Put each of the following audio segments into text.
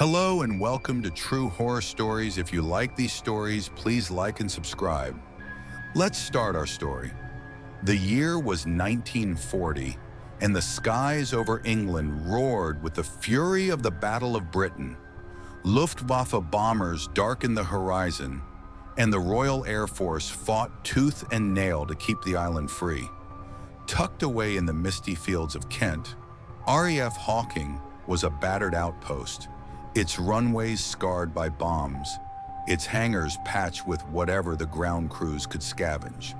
Hello and welcome to True Horror Stories. If you like these stories, please like and subscribe. Let's start our story. The year was 1940, and the skies over England roared with the fury of the Battle of Britain. Luftwaffe bombers darkened the horizon, and the Royal Air Force fought tooth and nail to keep the island free. Tucked away in the misty fields of Kent, RAF Hawking was a battered outpost, its runways scarred by bombs, its hangars patched with whatever the ground crews could scavenge.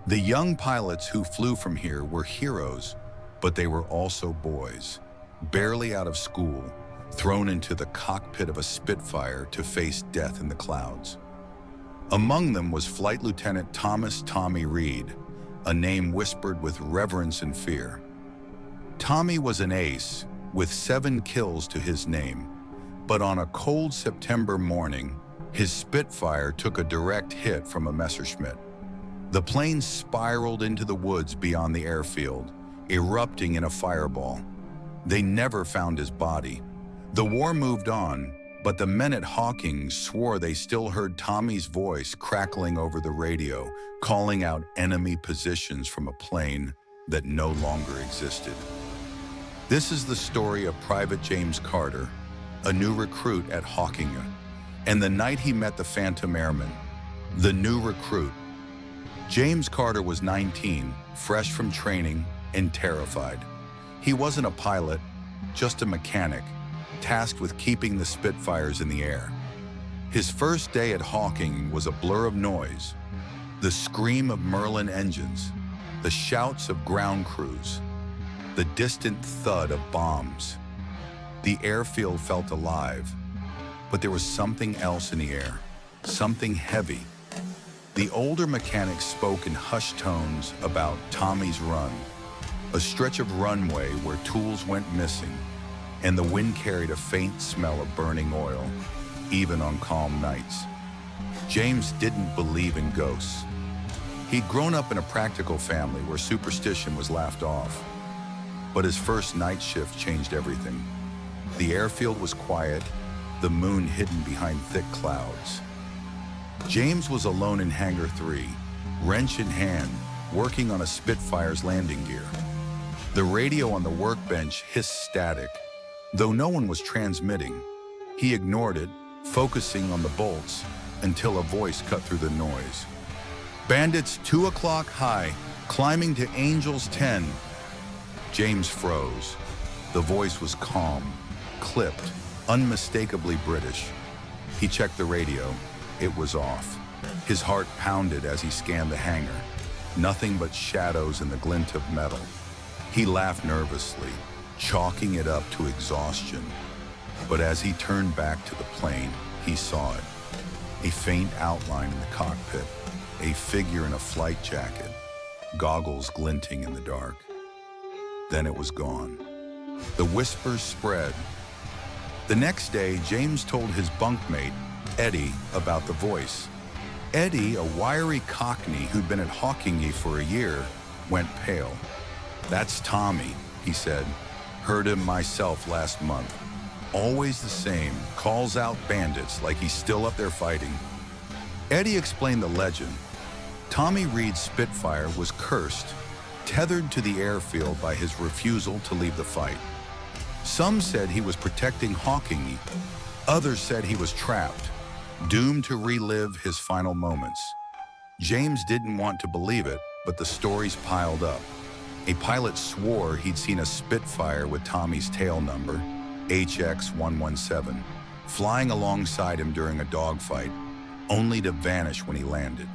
The young pilots who flew from here were heroes, but they were also boys, barely out of school, thrown into the cockpit of a Spitfire to face death in the clouds. Among them was Flight Lieutenant Thomas "Tommy" Reed, a name whispered with reverence and fear. Tommy was an ace, with 7 kills to his name, but on a cold September morning, his Spitfire took a direct hit from a Messerschmitt. The plane spiraled into the woods beyond the airfield, erupting in a fireball. They never found his body. The war moved on, but the men at Hawking swore they still heard Tommy's voice crackling over the radio, calling out enemy positions from a plane that no longer existed. This is the story of Private James Carter, a new recruit at Hawking, and the night he met the Phantom Airman, the new recruit. James Carter was 19, fresh from training, and terrified. He wasn't a pilot, just a mechanic, tasked with keeping the Spitfires in the air. His first day at Hawking was a blur of noise, the scream of Merlin engines, the shouts of ground crews, the distant thud of bombs. The airfield felt alive, but there was something else in the air, something heavy. The older mechanic spoke in hushed tones about Tommy's Run, a stretch of runway where tools went missing, and the wind carried a faint smell of burning oil, even on calm nights. James didn't believe in ghosts. He'd grown up in a practical family where superstition was laughed off, but his first night shift changed everything. The airfield was quiet, the moon hidden behind thick clouds. James was alone in Hangar 3, wrench in hand, working on a Spitfire's landing gear. The radio on the workbench hissed static. Though no one was transmitting, he ignored it, focusing on the bolts, until a voice cut through the noise. "Bandits 2 o'clock high, climbing to Angels 10. James froze. The voice was calm, clipped, unmistakably British. He checked the radio. It was off. His heart pounded as he scanned the hangar. Nothing but shadows and the glint of metal. He laughed nervously, chalking it up to exhaustion. But as he turned back to the plane, he saw it. A faint outline in the cockpit, a figure in a flight jacket, goggles glinting in the dark. Then it was gone. The whispers spread. The next day, James told his bunkmate, Eddie, about the voice. Eddie, a wiry cockney who'd been at Hawking for a year, went pale. "That's Tommy," he said. "Heard him myself last month. Always the same, calls out bandits like he's still up there fighting." Eddie explained the legend. Tommy Reed's Spitfire was cursed, tethered to the airfield by his refusal to leave the fight. Some said he was protecting Hawking. Others said he was trapped, doomed to relive his final moments. James didn't want to believe it, but the stories piled up. A pilot swore he'd seen a Spitfire with Tommy's tail number, HX-117, flying alongside him during a dogfight, only to vanish when he landed.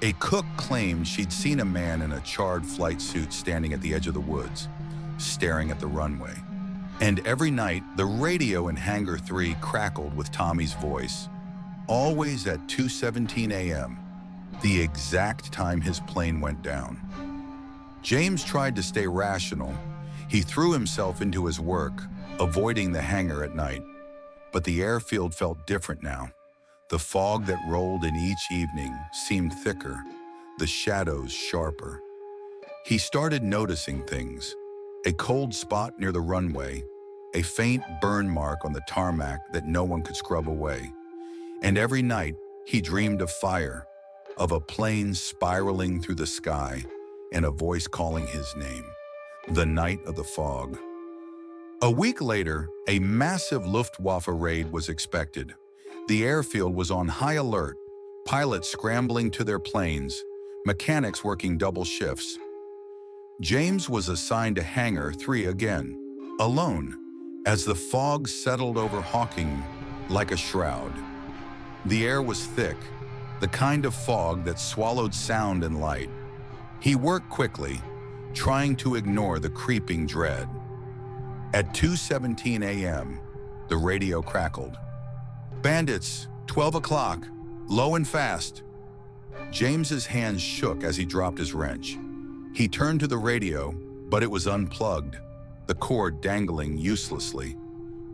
A cook claimed she'd seen a man in a charred flight suit standing at the edge of the woods, staring at the runway. And every night, the radio in Hangar 3 crackled with Tommy's voice, always at 2:17 a.m., the exact time his plane went down. James tried to stay rational. He threw himself into his work, avoiding the hangar at night. But the airfield felt different now. The fog that rolled in each evening seemed thicker, the shadows sharper. He started noticing things. A cold spot near the runway, a faint burn mark on the tarmac that no one could scrub away. And every night, he dreamed of fire, of a plane spiraling through the sky, and a voice calling his name. The night of the fog. A week later, a massive Luftwaffe raid was expected. The airfield was on high alert, pilots scrambling to their planes, mechanics working double shifts. James was assigned to Hangar 3 again, alone, as the fog settled over Hawking like a shroud. The air was thick, the kind of fog that swallowed sound and light. He worked quickly, trying to ignore the creeping dread. At 2:17 a.m., the radio crackled. "Bandits, 12 o'clock, low and fast." James's hands shook as he dropped his wrench. He turned to the radio, but it was unplugged, the cord dangling uselessly.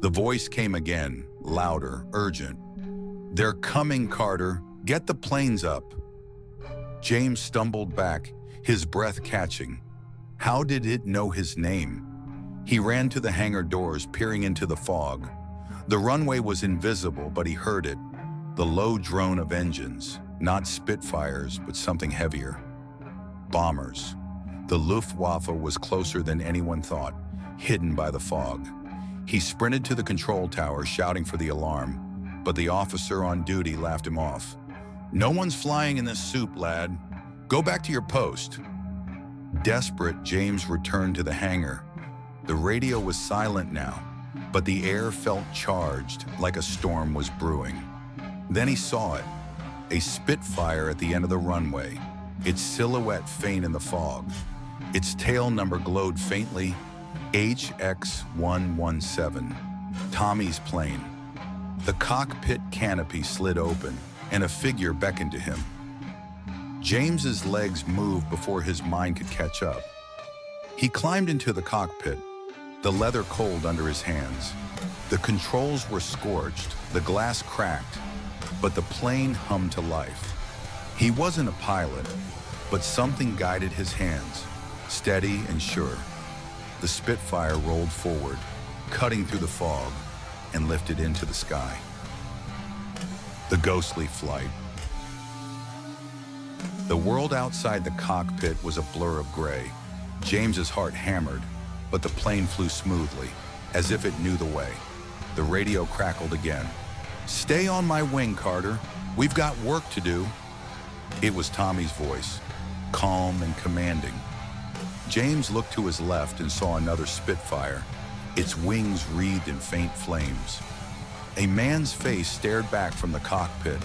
The voice came again, louder, urgent. "They're coming, Carter. Get the planes up." James stumbled back, his breath catching. How did it know his name? He ran to the hangar doors, peering into the fog. The runway was invisible, but he heard it. The low drone of engines, not Spitfires, but something heavier. Bombers. The Luftwaffe was closer than anyone thought, hidden by the fog. He sprinted to the control tower, shouting for the alarm, but the officer on duty laughed him off. "No one's flying in this soup, lad. Go back to your post." Desperate, James returned to the hangar. The radio was silent now, but the air felt charged, like a storm was brewing. Then he saw it, a Spitfire at the end of the runway, its silhouette faint in the fog. Its tail number glowed faintly, HX-117, Tommy's plane. The cockpit canopy slid open, and a figure beckoned to him. James's legs moved before his mind could catch up. He climbed into the cockpit, the leather cold under his hands. The controls were scorched, the glass cracked, but the plane hummed to life. He wasn't a pilot, but something guided his hands, steady and sure. The Spitfire rolled forward, cutting through the fog, and lifted into the sky. The ghostly flight. The world outside the cockpit was a blur of gray. James's heart hammered, but the plane flew smoothly, as if it knew the way. The radio crackled again. "Stay on my wing, Carter. We've got work to do." It was Tommy's voice, calm and commanding. James looked to his left and saw another Spitfire, its wings wreathed in faint flames. A man's face stared back from the cockpit,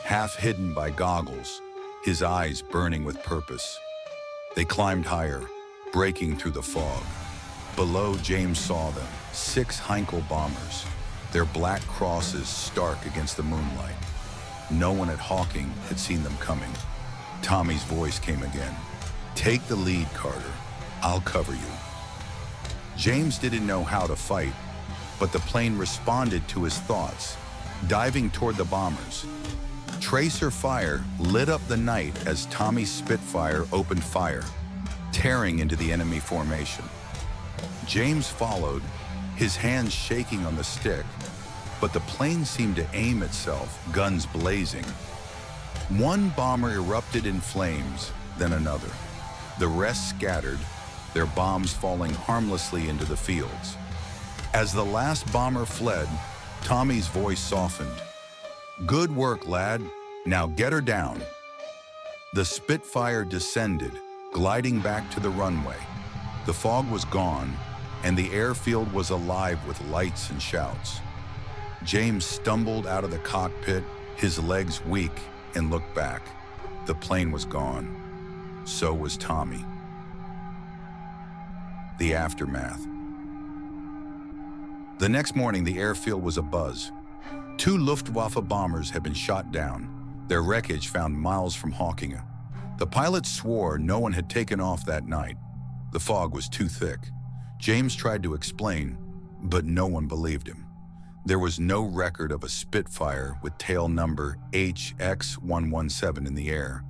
half hidden by goggles, his eyes burning with purpose. They climbed higher, breaking through the fog. Below, James saw them, 6 Heinkel bombers, their black crosses stark against the moonlight. No one at Hawking had seen them coming. Tommy's voice came again. "Take the lead, Carter. I'll cover you." James didn't know how to fight, but the plane responded to his thoughts, diving toward the bombers. Tracer fire lit up the night as Tommy's Spitfire opened fire, tearing into the enemy formation. James followed, his hands shaking on the stick, but the plane seemed to aim itself, guns blazing. One bomber erupted in flames, then another. The rest scattered, their bombs falling harmlessly into the fields. As the last bomber fled, Tommy's voice softened. "Good work, lad. Now get her down." The Spitfire descended, gliding back to the runway. The fog was gone, and the airfield was alive with lights and shouts. James stumbled out of the cockpit, his legs weak, and looked back. The plane was gone. So was Tommy. The aftermath. The next morning, the airfield was abuzz. 2 Luftwaffe bombers had been shot down, their wreckage found miles from Hawking. The pilots swore no one had taken off that night. The fog was too thick. James tried to explain, but no one believed him. There was no record of a Spitfire with tail number HX-117 in the air,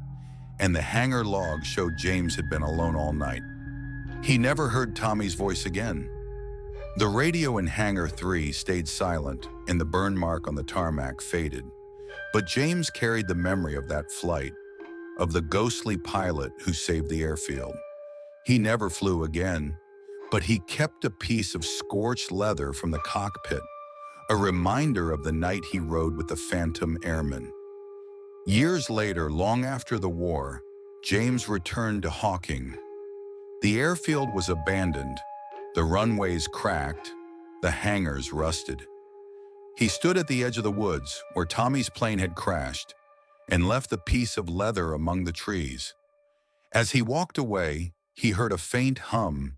and the hangar log showed James had been alone all night. He never heard Tommy's voice again. The radio in Hangar 3 stayed silent, and the burn mark on the tarmac faded. But James carried the memory of that flight, of the ghostly pilot who saved the airfield. He never flew again, but he kept a piece of scorched leather from the cockpit, a reminder of the night he rode with the Phantom Airman. Years later, long after the war, James returned to Hawking. The airfield was abandoned, the runways cracked, the hangars rusted. He stood at the edge of the woods where Tommy's plane had crashed and left the piece of leather among the trees. As he walked away, he heard a faint hum,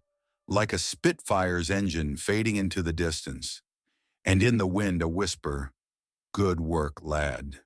like a Spitfire's engine fading into the distance, and in the wind a whisper, "Good work, lad."